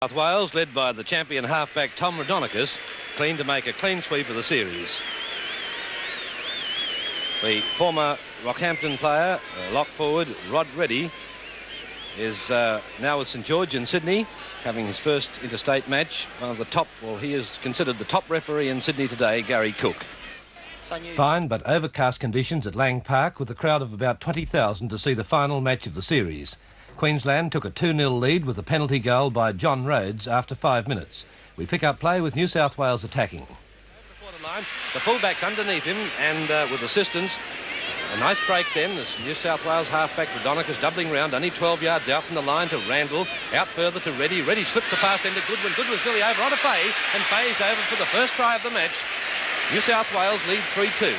South Wales, led by the champion halfback Tom Rhodonicus, clean to make a clean sweep of the series. The former Rockhampton player, lock forward Rod Reddy, is now with St George in Sydney, having his first interstate match. One of the top, well, he is considered the top referee in Sydney today, Gary Cook. Fine but overcast conditions at Lang Park, with a crowd of about 20,000 to see the final match of the series. Queensland took a 2-0 lead with a penalty goal by John Rhodes after 5 minutes. We pick up play with New South Wales attacking. Over the line, the fullback's underneath him and with assistance. A nice break then as New South Wales halfback Rhodonicus doubling round, only 12 yards out from the line to Randall, out further to Reddy. Reddy slipped the pass into Goodwin. Goodwin's nearly over on a Fay, and Fay's over for the first try of the match. New South Wales lead 3-2.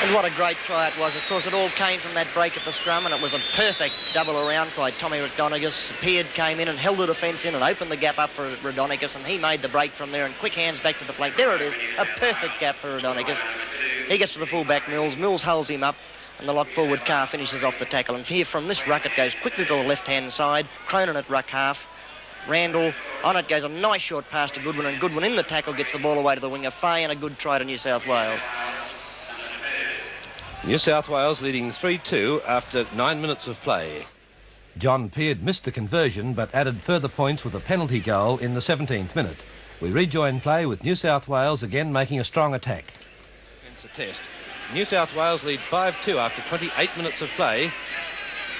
And what a great try it was. Of course, it all came from that break at the scrum, and it was a perfect double around by Tommy Rhodonicus. Peard came in and held the defence in and opened the gap up for Rhodonicus, and he made the break from there, and quick hands back to the flank. There it is, a perfect gap for Rhodonicus. He gets to the fullback, Mills. Mills holds him up, and the lock forward car finishes off the tackle. And here from this ruck, it goes quickly to the left-hand side. Cronin at ruck half. Randall, on it goes a nice short pass to Goodwin, and Goodwin in the tackle gets the ball away to the winger, Fay, and a good try to New South Wales. New South Wales leading 3-2 after 9 minutes of play. John Peard missed the conversion but added further points with a penalty goal in the 17th minute. We rejoin play with New South Wales again making a strong attack. It's a test. New South Wales lead 5-2 after 28 minutes of play,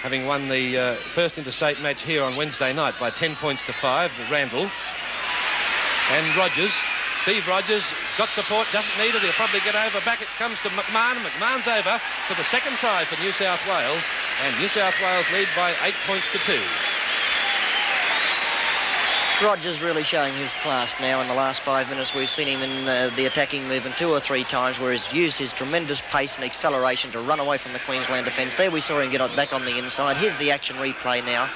having won the first interstate match here on Wednesday night by 10 points to 5 with Randall. And Rogers, Steve Rogers, got support, doesn't need it, he'll probably get over. Back it comes to McMahon, and McMahon's over for the second try for New South Wales, and New South Wales lead by 8 points to 2. Rogers really showing his class now in the last 5 minutes. We've seen him in the attacking movement 2 or 3 times where he's used his tremendous pace and acceleration to run away from the Queensland defence. There we saw him get back on the inside. Here's the action replay now.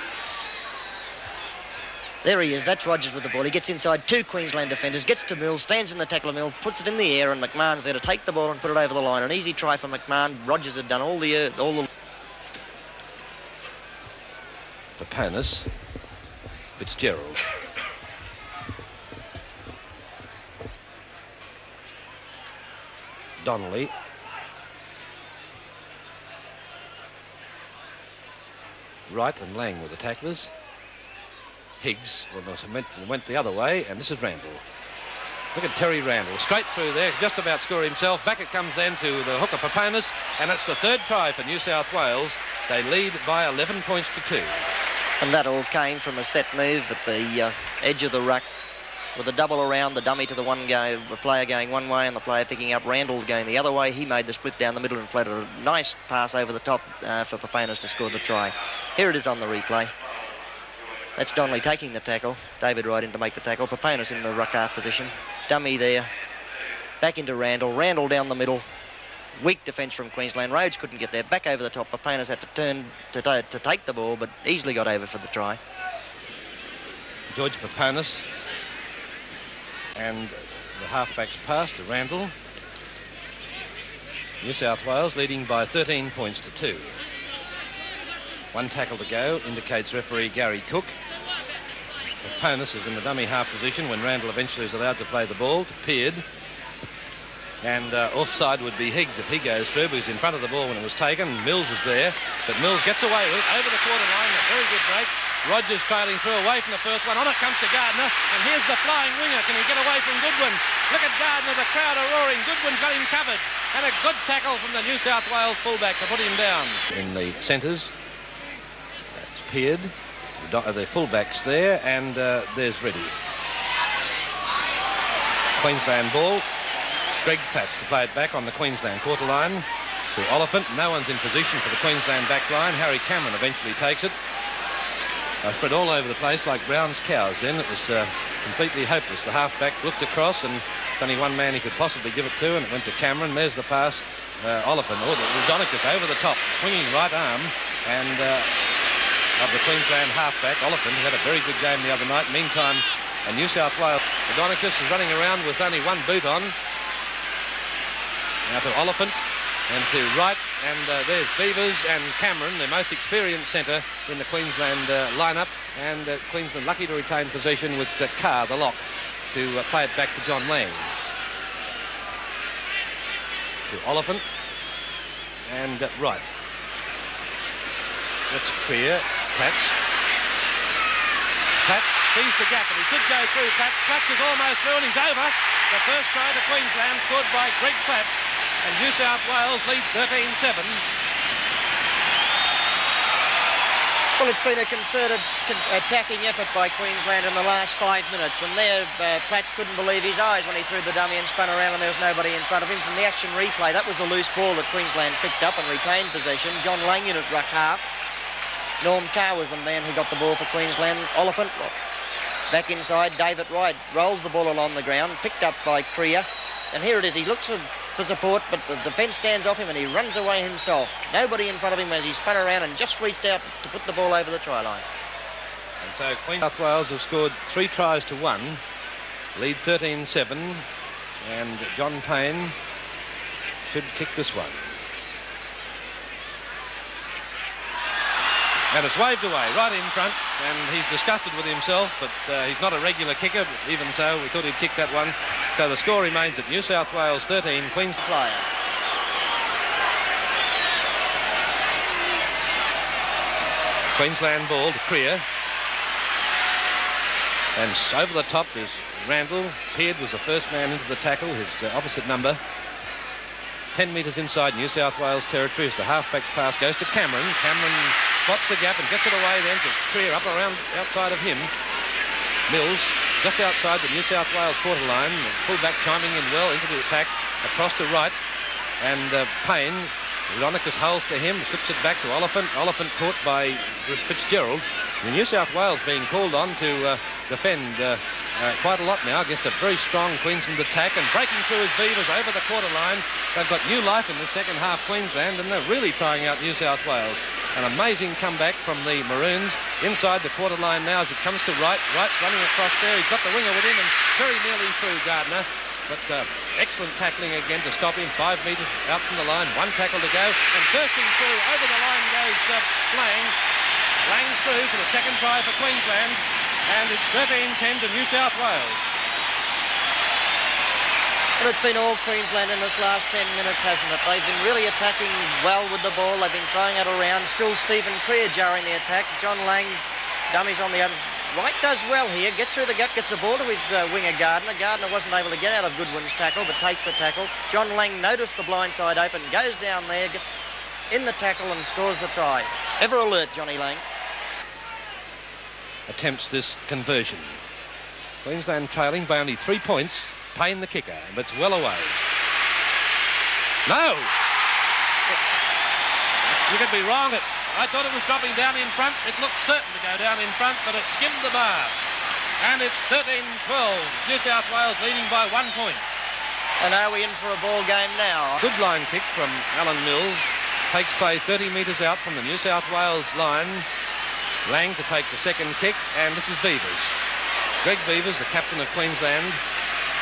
There he is, that's Rogers with the ball. He gets inside 2 Queensland defenders, gets to Mills, stands in the tackle of Mills, puts it in the air, and McMahon's there to take the ball and put it over the line. An easy try for McMahon. Rogers had done all the... Papanis, Fitzgerald. Donnelly. Wright and Lang were the tacklers. Higgs went the other way, and this is Randall. Look at Terry Randall, straight through there, just about score himself. Back it comes then to the hooker Papanis, and it's the third try for New South Wales. They lead by 11 points to 2. And that all came from a set move at the edge of the ruck, with a double around, the dummy to the player going one way and the player picking up. Randall going the other way. He made the split down the middle and flattered a nice pass over the top for Papanis to score the try. Here it is on the replay. That's Donnelly taking the tackle. David Wright in to make the tackle. Papanis in the ruck half position. Dummy there. Back into Randall. Randall down the middle. Weak defence from Queensland. Rhodes couldn't get there. Back over the top. Papanis had to turn to take the ball, but easily got over for the try. George Papanis. And the halfback's pass to Randall. New South Wales leading by 13 points to 2. 1 tackle to go, indicates referee Gary Cook. Papanis is in the dummy half position when Randall eventually is allowed to play the ball to Peard. And offside would be Higgs if he goes through, but he's in front of the ball when it was taken. Mills is there, but Mills gets away with it over the quarter line. A very good break. Rogers trailing through away from the first one. On it comes to Gardner, and here's the flying winger. Can he get away from Goodwin? Look at Gardner, the crowd are roaring. Goodwin's got him covered. And a good tackle from the New South Wales fullback to put him down. In the centres, that's Peard. The fullback's there, and there's Reddy. Queensland ball. Greg Patz to play it back on the Queensland quarter line to Oliphant. No one's in position for the Queensland back line. Harry Cameron eventually takes it. Spread all over the place like Brown's cows then. It was completely hopeless. The halfback looked across, and it's only one man he could possibly give it to, and it went to Cameron. There's the pass. Oliphant, Rhodonicus over the top, swinging right arm, and of the Queensland halfback, Oliphant, who had a very good game the other night. Meantime, New South Wales, Rhodonicus is running around with only 1 boot on. Now to Oliphant, and to Wright, and there's Beavers and Cameron, the most experienced centre in the Queensland lineup, and Queensland lucky to retain possession with Carr, the lock, to play it back to John Lang. To Oliphant, and right. That's clear. Platts sees the gap, and he did go through. Platts is almost through, and he's over. The first try to Queensland scored by Greg Platts, and New South Wales lead 13-7. Well, it's been a concerted attacking effort by Queensland in the last 5 minutes, and there Platts couldn't believe his eyes when he threw the dummy and spun around and there was nobody in front of him. From the action replay, that was the loose ball that Queensland picked up and retained possession. John Lang in at ruck half. Norm Carr was the man who got the ball for Queensland. Oliphant back inside. David Wright rolls the ball along the ground, picked up by Kriya. And here it is. He looks for support, but the defence stands off him and he runs away himself. Nobody in front of him as he spun around and just reached out to put the ball over the try line. And so Queen South Wales have scored 3 tries to 1, lead 13-7, and John Payne should kick this one. And it's waved away right in front, and he's disgusted with himself, but he's not a regular kicker. But even so, we thought he'd kick that one. So the score remains at New South Wales 13, Queensland player. Queensland ball to Kriya. And over the top is Randall. Peard was the first man into the tackle, his opposite number. 10 metres inside New South Wales territory as the halfback's pass goes to Cameron. Cameron spots the gap and gets it away then to Kriya up around outside of him. Mills just outside the New South Wales quarter line. Full back chiming in well into the attack across to right. And Payne, Veronicus holds to him, slips it back to Oliphant. Oliphant caught by Fitzgerald. The New South Wales being called on to defend quite a lot now against a very strong Queensland attack, and breaking through his Beavers over the quarter line. They've got new life in the second half, Queensland, and they're really trying out New South Wales. An amazing comeback from the Maroons inside the quarter line now as it comes to Wright. Wright's running across there. He's got the winger with him and very nearly through Gardner. But excellent tackling again to stop him. 5 metres out from the line. 1 tackle to go. And bursting through over the line goes Lang. Lang's through for the second try for Queensland. And it's 13-10 to New South Wales. But it's been all Queensland in this last 10 minutes, hasn't it? They've been really attacking well with the ball. They've been throwing it around. Still Stephen Kriya jarring the attack. John Lang, dummies on the other. Wright does well here. Gets through the gap, gets the ball to his winger Gardner. Gardner wasn't able to get out of Goodwin's tackle, but takes the tackle. John Lang noticed the blind side open, goes down there, gets in the tackle and scores the try. Ever alert, Johnny Lang. Attempts this conversion. Queensland trailing by only 3 points. Payne the kicker, but it's well away. No! You could be wrong. I thought it was dropping down in front. It looked certain to go down in front, but it skimmed the bar. And it's 13-12. New South Wales leading by 1 point. And are we in for a ball game now? Good line kick from Alan Mills. Takes play 30 metres out from the New South Wales line. Lang to take the second kick, and this is Beavers. Greg Beavers, the captain of Queensland,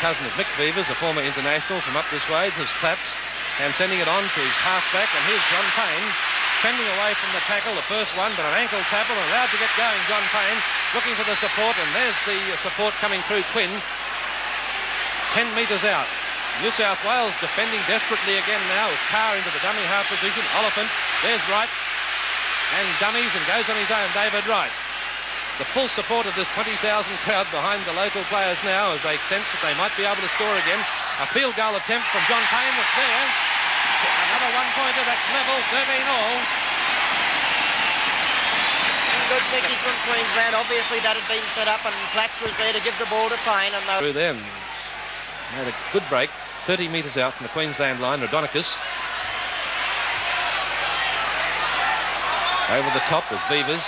cousin of Mick Beavers, a former international from up this way, to Platts, and sending it on to his halfback, and here's John Payne, fending away from the tackle, the first one, but an ankle tackle, and allowed to get going. John Payne looking for the support, and there's the support coming through Quinn. 10 metres out. New South Wales defending desperately again now with Carr into the dummy half position. Oliphant, there's Wright, and dummies and goes on his own, David Wright. The full support of this 20,000 crowd behind the local players now as they sense that they might be able to score again. A field goal attempt from John Payne that's there. Another 1-pointer, that's level, 13-all. Good kick from Queensland. Obviously that had been set up and Platts was there to give the ball to Payne. And through them. Made a good break. 30 metres out from the Queensland line, Rodonicus. Over the top is Beavers.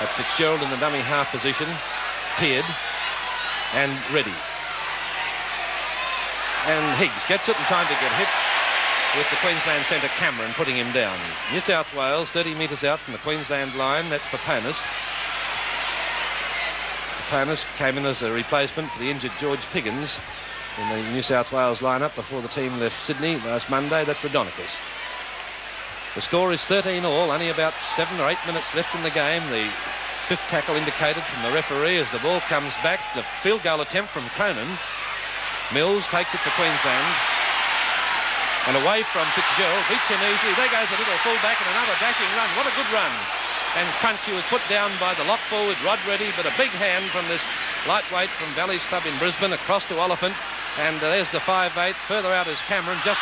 That's Fitzgerald in the dummy half position. Peard and Reddy. And Higgs gets it in time to get hit with the Queensland centre Cameron putting him down. New South Wales 30 metres out from the Queensland line. That's Papanis. Papanis came in as a replacement for the injured George Piggins in the New South Wales lineup before the team left Sydney last Monday. That's Rodonicus. The score is 13-all, only about 7 or 8 minutes left in the game. The fifth tackle indicated from the referee as the ball comes back. The field goal attempt from Cronin. Mills takes it for Queensland. And away from Fitzgerald, beats him easy. There goes a little fullback and another dashing run. What a good run. And Crunchy was put down by the lock forward, Rod Reddy, but a big hand from this lightweight from Valley's Club in Brisbane across to Oliphant. And there's the 5'8". Further out is Cameron, just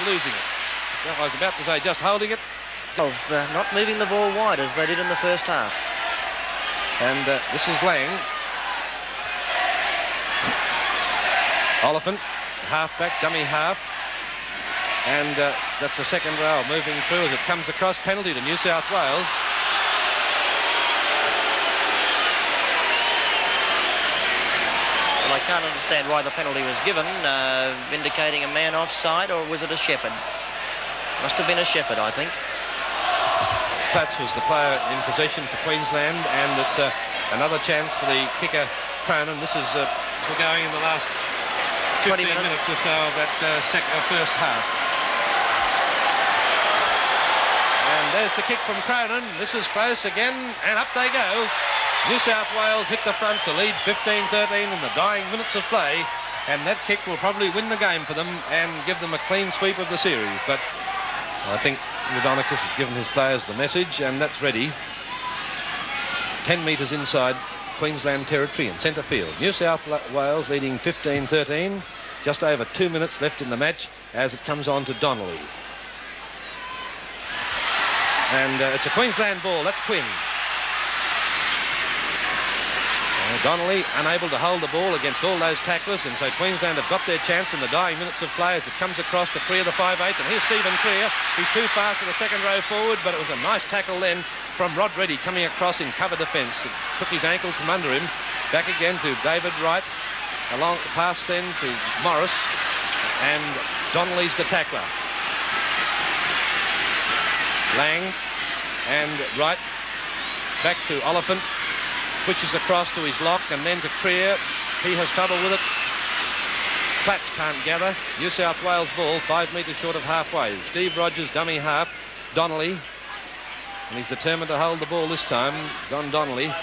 losing it. I was about to say just holding it. Not moving the ball wide as they did in the first half. And this is Lang. Oliphant, half-back, dummy half. And that's the second row moving through as it comes across. Penalty to New South Wales. Well, I can't understand why the penalty was given, indicating a man offside, or was it a Shepherd? Must have been a Shepherd, I think. Platts was the player in possession for Queensland, and it's another chance for the kicker, Cronin. This is we're going in the last 15 minutes or so of that first half. And there's the kick from Cronin. This is close again, and up they go. New South Wales hit the front to lead 15-13 in the dying minutes of play, and that kick will probably win the game for them and give them a clean sweep of the series. But I think Rodonicus has given his players the message, and that's ready. 10 metres inside Queensland territory in centre field. New South Wales leading 15-13. Just over 2 minutes left in the match as it comes on to Donnelly. And it's a Queensland ball. That's Quinn. Donnelly unable to hold the ball against all those tacklers, and so Queensland have got their chance in the dying minutes of play as it comes across to Creer, the 5'8", and here's Stephen Creer. He's too fast for the second row forward, but it was a nice tackle then from Rod Reddy coming across in cover defence. It took his ankles from under him. Back again to David Wright. Along pass then to Morris, and Donnelly's the tackler. Lang and Wright back to Oliphant. Switches across to his lock and then to Creer. He has trouble with it. Platts can't gather. New South Wales ball 5 metres short of halfway. Steve Rogers, dummy half. Donnelly. And he's determined to hold the ball this time. Don Donnelly.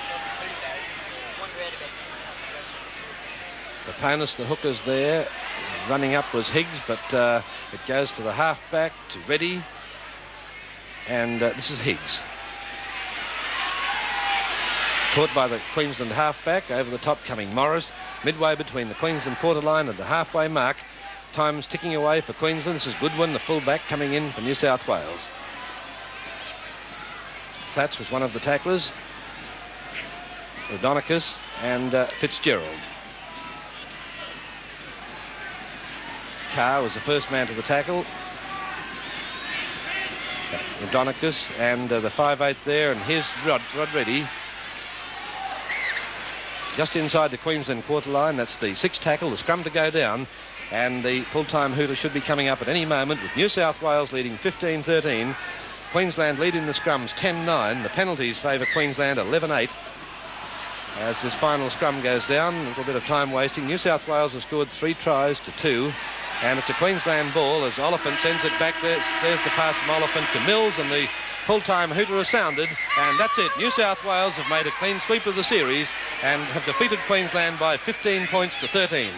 Paponis, the hooker's there. Running up was Higgs, but it goes to the halfback, to Reddy. And this is Higgs. Caught by the Queensland halfback. Over the top coming Morris. Midway between the Queensland quarter line and the halfway mark. Time's ticking away for Queensland. This is Goodwin, the fullback, coming in for New South Wales. Platts was one of the tacklers. Rodonicus and Fitzgerald. Carr was the first man to the tackle. Rodonicus and the 5'8" there, and here's Rod Reddy. Just inside the Queensland quarter line. That's the sixth tackle, the scrum to go down, and the full-time hooter should be coming up at any moment with New South Wales leading 15-13. Queensland leading the scrums 10-9. The penalties favour Queensland 11-8. As this final scrum goes down, a little bit of time wasting. New South Wales has scored 3 tries to 2. And it's a Queensland ball as Oliphant sends it back there. There's the pass from Oliphant to Mills, and the full-time hooter has sounded. And that's it. New South Wales have made a clean sweep of the series and have defeated Queensland by 15 points to 13.